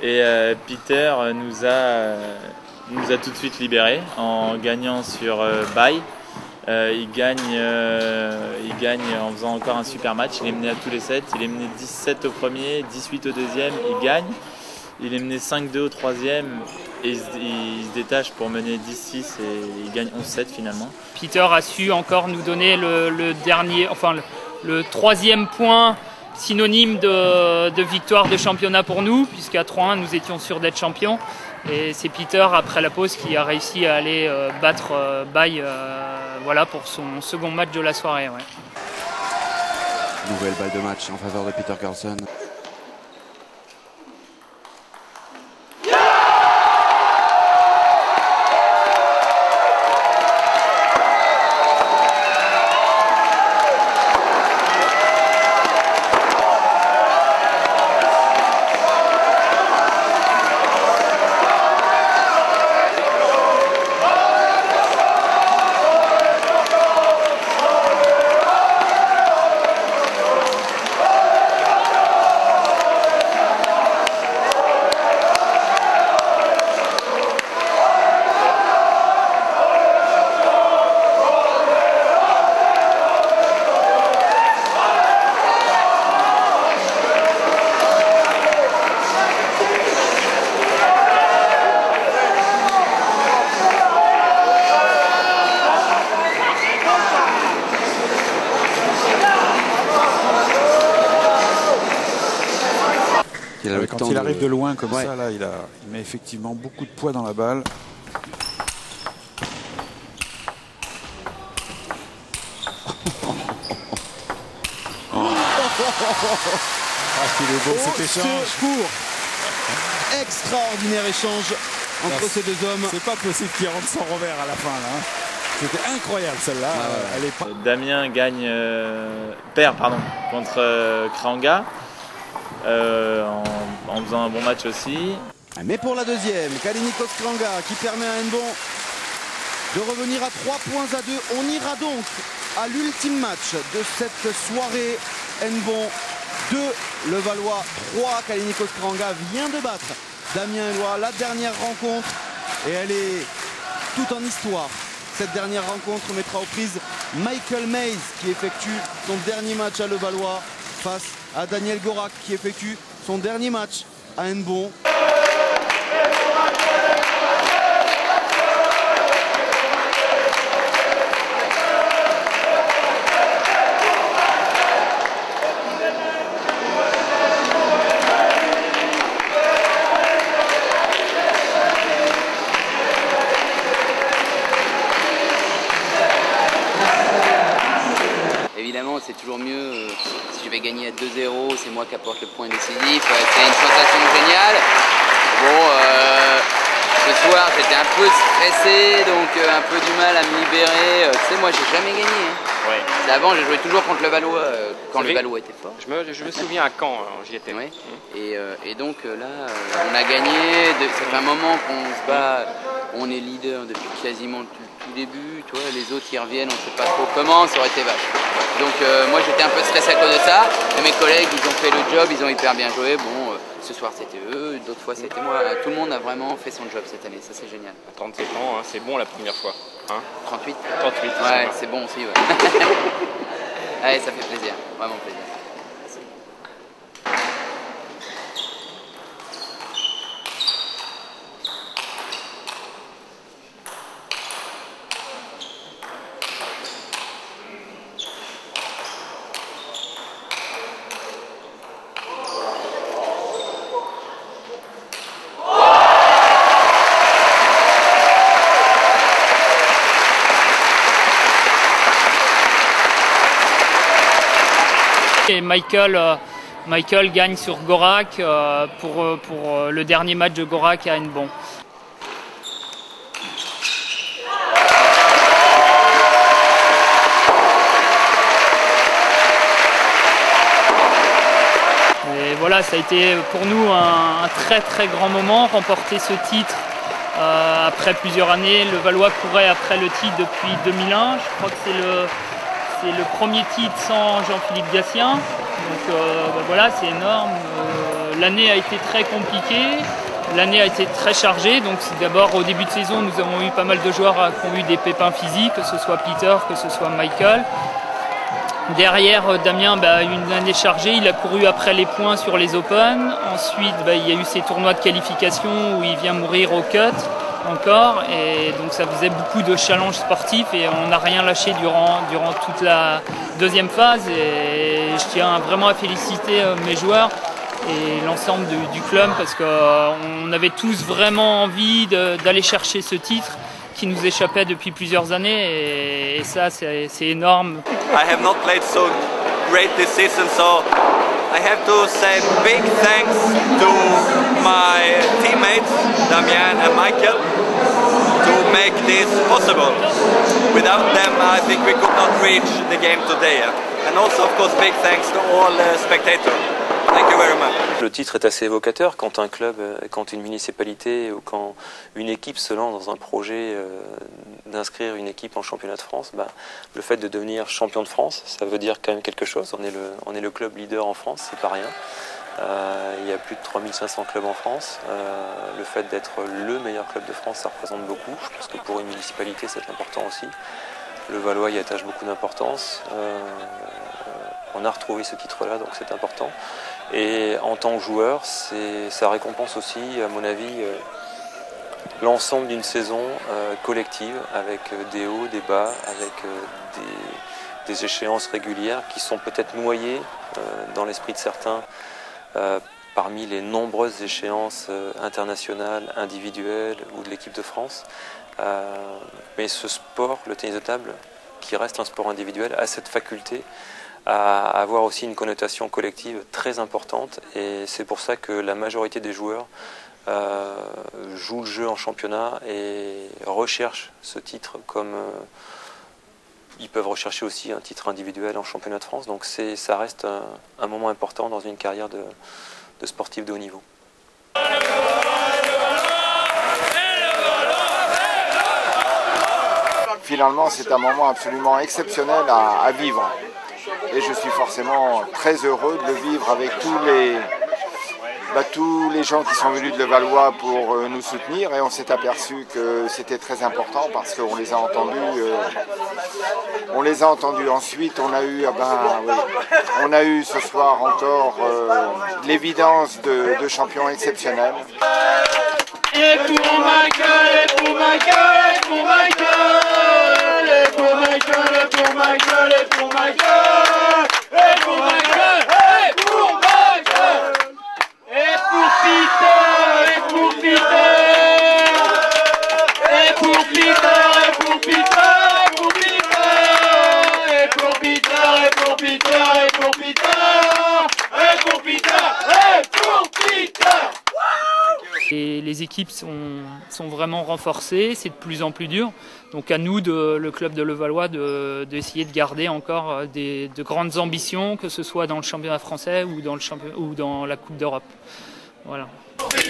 Et Peter nous a tout de suite libérés en gagnant sur bye. Il gagne en faisant encore un super match. Il est mené à tous les sets. Il est mené 17 au premier, 18 au deuxième. Il gagne. Il est mené 5-2 au troisième et il se détache pour mener 10-6 et il gagne 11-7 finalement. Peter a su encore nous donner le troisième point synonyme de victoire de championnat pour nous, puisqu'à 3-1 nous étions sûrs d'être champions. Et c'est Peter, après la pause, qui a réussi à aller battre Bye pour son second match de la soirée. Ouais. Nouvelle balle de match en faveur de Peter Carlsen. Quand il arrive de loin comme ça, là, il met effectivement beaucoup de poids dans la balle. Il est beau cet échange. Extraordinaire échange entre ces deux hommes. C'est pas possible qu'il rentre sans revers à la fin là. C'était incroyable celle-là. Damien perd contre Kranga. En faisant un bon match aussi. Mais pour la deuxième, Kalínikos Kranga qui permet à Henbon de revenir à 3 points à 2. On ira donc à l'ultime match de cette soirée. Henbon 2, Levallois 3. Kalínikos Kranga vient de battre Damien Eloi. La dernière rencontre, et elle est toute en histoire. Cette dernière rencontre mettra aux prises Michael Mays qui effectue son dernier match à Levallois face à Daniel Gorak qui effectue son dernier match à Henbon. Évidemment, c'est toujours mieux si je vais gagner à 2-0, c'est moi qui apporte le point décisif. C'est une sensation géniale. Bon, ce soir, j'étais un peu stressé, donc un peu du mal à me libérer. Tu sais, moi, j'ai jamais gagné. Hein. Ouais. Avant, j'ai joué toujours contre le Levallois quand le Levallois était fort. Je me souviens à Caen, j'y étais. Ouais. Et donc là, on a gagné. Ça fait un moment qu'on se bat. On est leader depuis quasiment tout début. Tu vois, les autres qui reviennent, on ne sait pas trop comment. Ça aurait été vache. Donc moi, j'étais un peu stressé à cause de ça. Et mes collègues, ils ont fait le job, ils ont hyper bien joué. Bon, ce soir, c'était eux. D'autres fois, c'était moi. Tout le monde a vraiment fait son job cette année. Ça, c'est génial. À 37 ans, hein, c'est bon la première fois. Hein 38 38. Ouais, c'est bon aussi. Ouais. Ouais, ça fait plaisir. Vraiment plaisir. Et Michael gagne sur Gorak pour le dernier match de Gorak à Henbon. Et voilà, ça a été pour nous un très très grand moment, remporter ce titre après plusieurs années. Le Levallois courait après le titre depuis 2001, je crois que c'est le premier titre sans Jean-Philippe Gatien, donc voilà, c'est énorme. l'année a été très compliquée, l'année a été très chargée. Donc d'abord au début de saison, nous avons eu pas mal de joueurs qui ont eu des pépins physiques, que ce soit Peter, que ce soit Michael. Derrière, Damien, une année chargée, il a couru après les points sur les Open. Ensuite, il y a eu ces tournois de qualification où il vient mourir au cut encore. Et donc ça faisait beaucoup de challenges sportifs et on n'a rien lâché durant toute la deuxième phase. Et je tiens vraiment à féliciter mes joueurs et l'ensemble du club parce qu'on avait tous vraiment envie d'aller chercher ce titre qui nous échappait depuis plusieurs années et ça c'est énorme. I have not played so great this season, so I have to say big thanks to my teammates Damien and Michael to make this possible. Without them I think we could not reach the game today. And also of course big thanks to all spectators. Thank you very much. Le titre est assez évocateur quand un club, quand une municipalité ou quand une équipe se lance dans un projet d'inscrire une équipe en championnat de France. Le fait de devenir champion de France, ça veut dire quand même quelque chose. On est le club leader en France, c'est pas rien. Il y a plus de 3500 clubs en France. Le fait d'être le meilleur club de France, ça représente beaucoup. Je pense que pour une municipalité, c'est important aussi. Le Valois y attache beaucoup d'importance. On a retrouvé ce titre-là, donc c'est important. Et en tant que joueur, ça récompense aussi, à mon avis, l'ensemble d'une saison collective, avec des hauts, des bas, avec des échéances régulières qui sont peut-être noyées dans l'esprit de certains parmi les nombreuses échéances internationales, individuelles ou de l'équipe de France. Mais ce sport, le tennis de table, qui reste un sport individuel, a cette faculté à avoir aussi une connotation collective très importante et c'est pour ça que la majorité des joueurs jouent le jeu en championnat et recherchent ce titre comme ils peuvent rechercher aussi un titre individuel en championnat de France. Donc ça reste un moment important dans une carrière de sportif de haut niveau. Finalement, c'est un moment absolument exceptionnel à vivre. Et je suis forcément très heureux de le vivre avec tous les gens qui sont venus de Levallois pour nous soutenir. Et on s'est aperçu que c'était très important parce qu'on les a entendus. Ensuite, on a eu ce soir encore l'évidence de champions exceptionnels. Et pour Michael, et pour Michael, et pour Michael, et pour Michael, et pour Michael, et pour Michael, et pour Michael, et pour Michael, et pour Peter, et pour Peter, et pour Peter, et pour Peter, et pour Peter, et pour Peter, et pour Peter, et pour Peter, et pour Peter, et pour Peter. Et les équipes sont vraiment renforcées, c'est de plus en plus dur. Donc à nous, le club de Levallois, d'essayer de garder encore de grandes ambitions, que ce soit dans le championnat français ou dans la Coupe d'Europe. Voilà. Pour Peter,